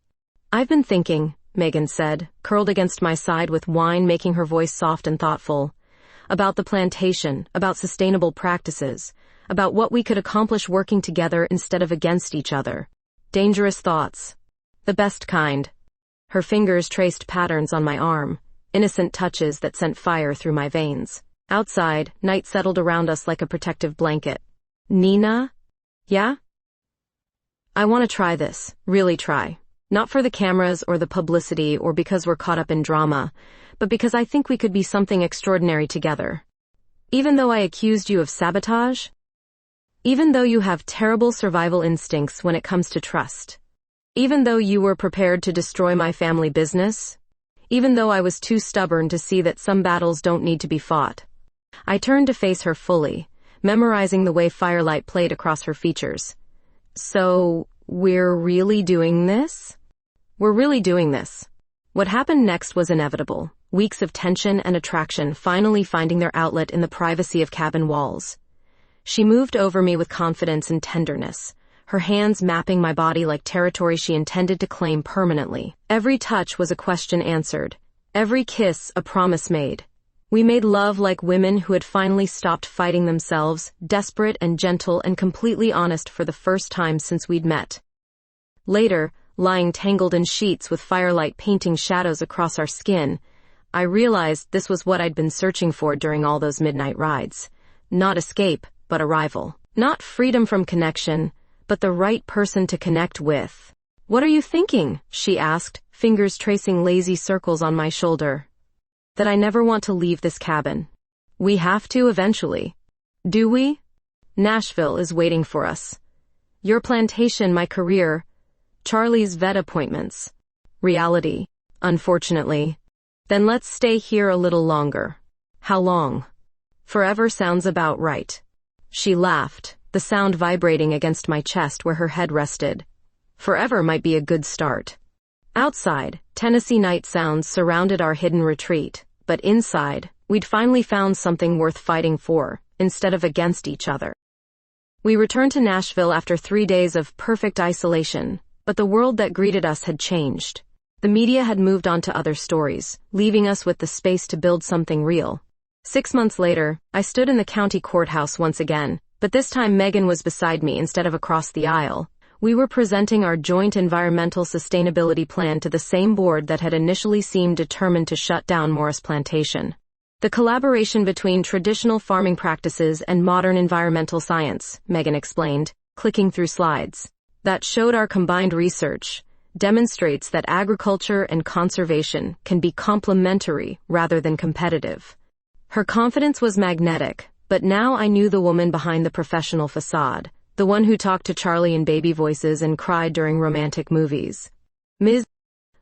I've been thinking, Megan said, curled against my side with wine making her voice soft and thoughtful. About the plantation, about sustainable practices, about what we could accomplish working together instead of against each other. Dangerous thoughts. The best kind. Her fingers traced patterns on my arm, innocent touches that sent fire through my veins. Outside, night settled around us like a protective blanket. Nina? Yeah? I want to try this, really try. Not for the cameras or the publicity or because we're caught up in drama, but because I think we could be something extraordinary together. Even though I accused you of sabotage? Even though you have terrible survival instincts when it comes to trust? Even though you were prepared to destroy my family business? Even though I was too stubborn to see that some battles don't need to be fought? I turned to face her fully, memorizing the way firelight played across her features. So, we're really doing this? We're really doing this. What happened next was inevitable. Weeks of tension and attraction finally finding their outlet in the privacy of cabin walls. She moved over me with confidence and tenderness, her hands mapping my body like territory she intended to claim permanently. Every touch was a question answered, every kiss a promise made. We made love like women who had finally stopped fighting themselves, desperate and gentle and completely honest for the first time since we'd met. Later, lying tangled in sheets with firelight painting shadows across our skin, I realized this was what I'd been searching for during all those midnight rides. Not escape, but arrival. Not freedom from connection, but the right person to connect with. What are you thinking? She asked, fingers tracing lazy circles on my shoulder. That I never want to leave this cabin. We have to eventually. Do we? Nashville is waiting for us. Your plantation, my career. Charlie's vet appointments. Reality. Unfortunately. Then let's stay here a little longer. How long? Forever sounds about right. She laughed, the sound vibrating against my chest where her head rested. Forever might be a good start. Outside, Tennessee night sounds surrounded our hidden retreat, but inside, we'd finally found something worth fighting for, instead of against each other. We returned to Nashville after 3 days of perfect isolation, but the world that greeted us had changed. The media had moved on to other stories, leaving us with the space to build something real. 6 months later, I stood in the county courthouse once again, but this time Megan was beside me instead of across the aisle. We were presenting our joint environmental sustainability plan to the same board that had initially seemed determined to shut down Morris Plantation. The collaboration between traditional farming practices and modern environmental science, Megan explained, clicking through slides, that showed our combined research, demonstrates that agriculture and conservation can be complementary rather than competitive. Her confidence was magnetic, but now I knew the woman behind the professional facade, the one who talked to Charlie in baby voices and cried during romantic movies. Ms.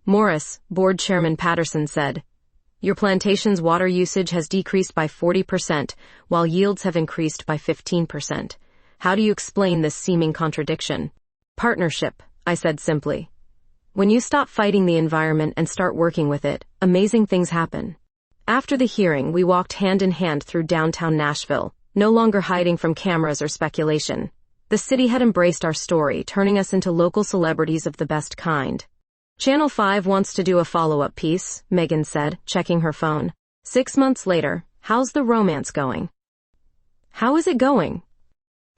Morris, board chairman Patterson said, "Your plantation's water usage has decreased by 40%, while yields have increased by 15%. How do you explain this seeming contradiction?" "Partnership," I said simply. "When you stop fighting the environment and start working with it, amazing things happen." After the hearing, we walked hand in hand through downtown Nashville, no longer hiding from cameras or speculation. The city had embraced our story, turning us into local celebrities of the best kind. "Channel 5 wants to do a follow-up piece," Megan said, checking her phone. 6 months later, how's the romance going? "How is it going?"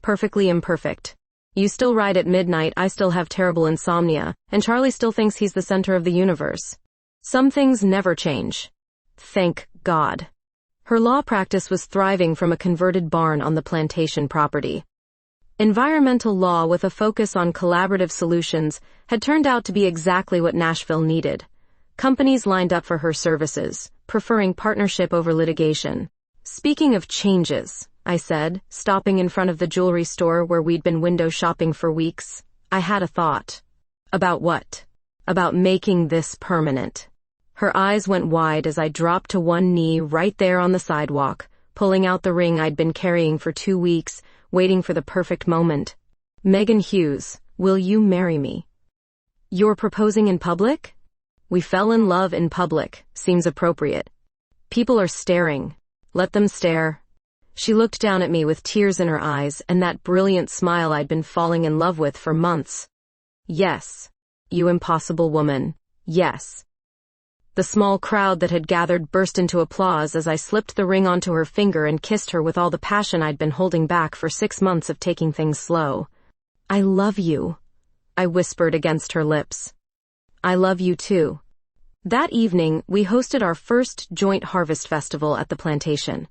"Perfectly imperfect. You still ride at midnight, I still have terrible insomnia, and Charlie still thinks he's the center of the universe. Some things never change. Thank God." Her law practice was thriving from a converted barn on the plantation property. Environmental law with a focus on collaborative solutions had turned out to be exactly what Nashville needed. Companies lined up for her services, preferring partnership over litigation. "Speaking of changes," I said, stopping in front of the jewelry store where we'd been window shopping for weeks, "I had a thought." "About what?" "About making this permanent." Her eyes went wide as I dropped to one knee right there on the sidewalk, pulling out the ring I'd been carrying for 2 weeks, waiting for the perfect moment. "Megan Hughes, will you marry me?" "You're proposing in public?" "We fell in love in public, seems appropriate. People are staring. Let them stare." She looked down at me with tears in her eyes and that brilliant smile I'd been falling in love with for months. "Yes, you impossible woman, yes." The small crowd that had gathered burst into applause as I slipped the ring onto her finger and kissed her with all the passion I'd been holding back for 6 months of taking things slow. "I love you," I whispered against her lips. "I love you too." That evening, we hosted our first joint harvest festival at the plantation.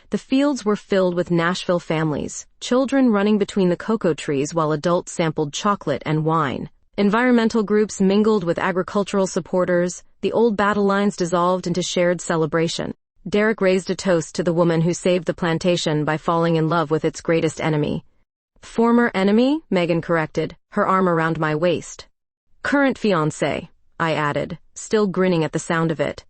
The fields were filled with Nashville families, children running between the cocoa trees while adults sampled chocolate and wine. Environmental groups mingled with agricultural supporters, the old battle lines dissolved into shared celebration. Derek raised a toast to the woman who saved the plantation by falling in love with its greatest enemy. "Former enemy?" Megan corrected, her arm around my waist. "Current fiancé," I added, still grinning at the sound of it.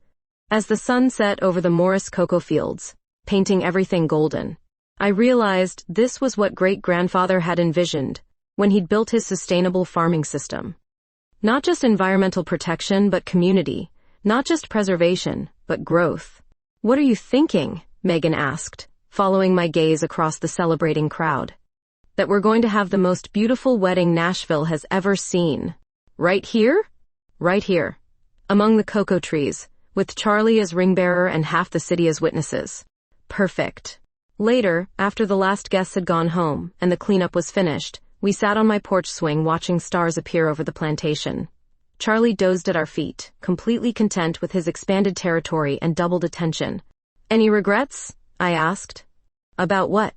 As the sun set over the Morris cocoa fields, painting everything golden, I realized this was what great-grandfather had envisioned when he'd built his sustainable farming system. Not just environmental protection, but community. Not just preservation, but growth. "What are you thinking?" Megan asked, following my gaze across the celebrating crowd. "That we're going to have the most beautiful wedding Nashville has ever seen. Right here?" "Right here. Among the cocoa trees, with Charlie as ring bearer and half the city as witnesses." "Perfect." Later, after the last guests had gone home and the cleanup was finished, we sat on my porch swing watching stars appear over the plantation. Charlie dozed at our feet, completely content with his expanded territory and doubled attention. "Any regrets?" I asked. "About what?"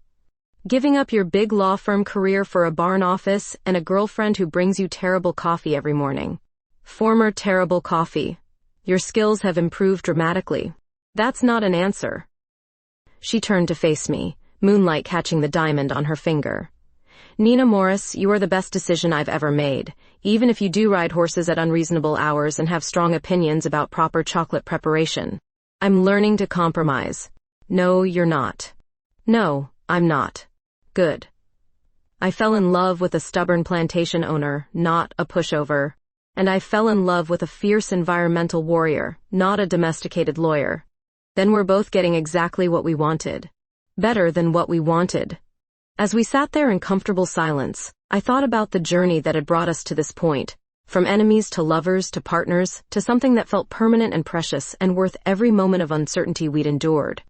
"Giving up your big law firm career for a barn office and a girlfriend who brings you terrible coffee every morning." "Former terrible coffee. Your skills have improved dramatically." "That's not an answer." She turned to face me, moonlight catching the diamond on her finger. Nina Morris, you are the best decision I've ever made, even if you do ride horses at unreasonable hours and have strong opinions about proper chocolate preparation. I'm learning to compromise. No, you're not. No, I'm not. Good. I fell in love with a stubborn plantation owner, not a pushover. And I fell in love with a fierce environmental warrior, not a domesticated lawyer. Then we're both getting exactly what we wanted. Better than what we wanted. As we sat there in comfortable silence, I thought about the journey that had brought us to this point, from enemies to lovers to partners, to something that felt permanent and precious and worth every moment of uncertainty we'd endured.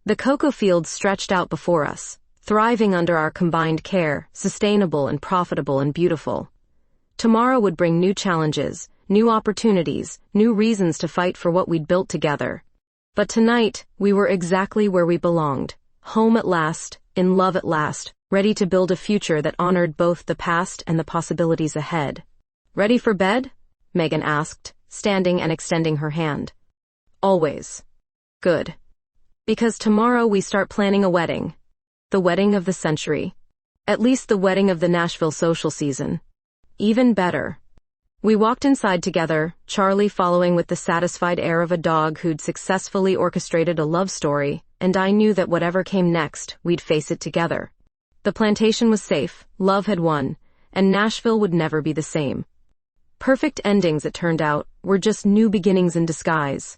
The cocoa fields stretched out before us, thriving under our combined care, sustainable and profitable and beautiful. Tomorrow would bring new challenges, new opportunities, new reasons to fight for what we'd built together. But tonight, we were exactly where we belonged, home at last, in love at last, ready to build a future that honored both the past and the possibilities ahead. Ready for bed? Megan asked, standing and extending her hand. Always. Good. Because tomorrow we start planning a wedding. The wedding of the century. At least the wedding of the Nashville social season. Even better. We walked inside together, Charlie following with the satisfied air of a dog who'd successfully orchestrated a love story, and I knew that whatever came next, we'd face it together. The plantation was safe, love had won, and Nashville would never be the same. Perfect endings, it turned out, were just new beginnings in disguise.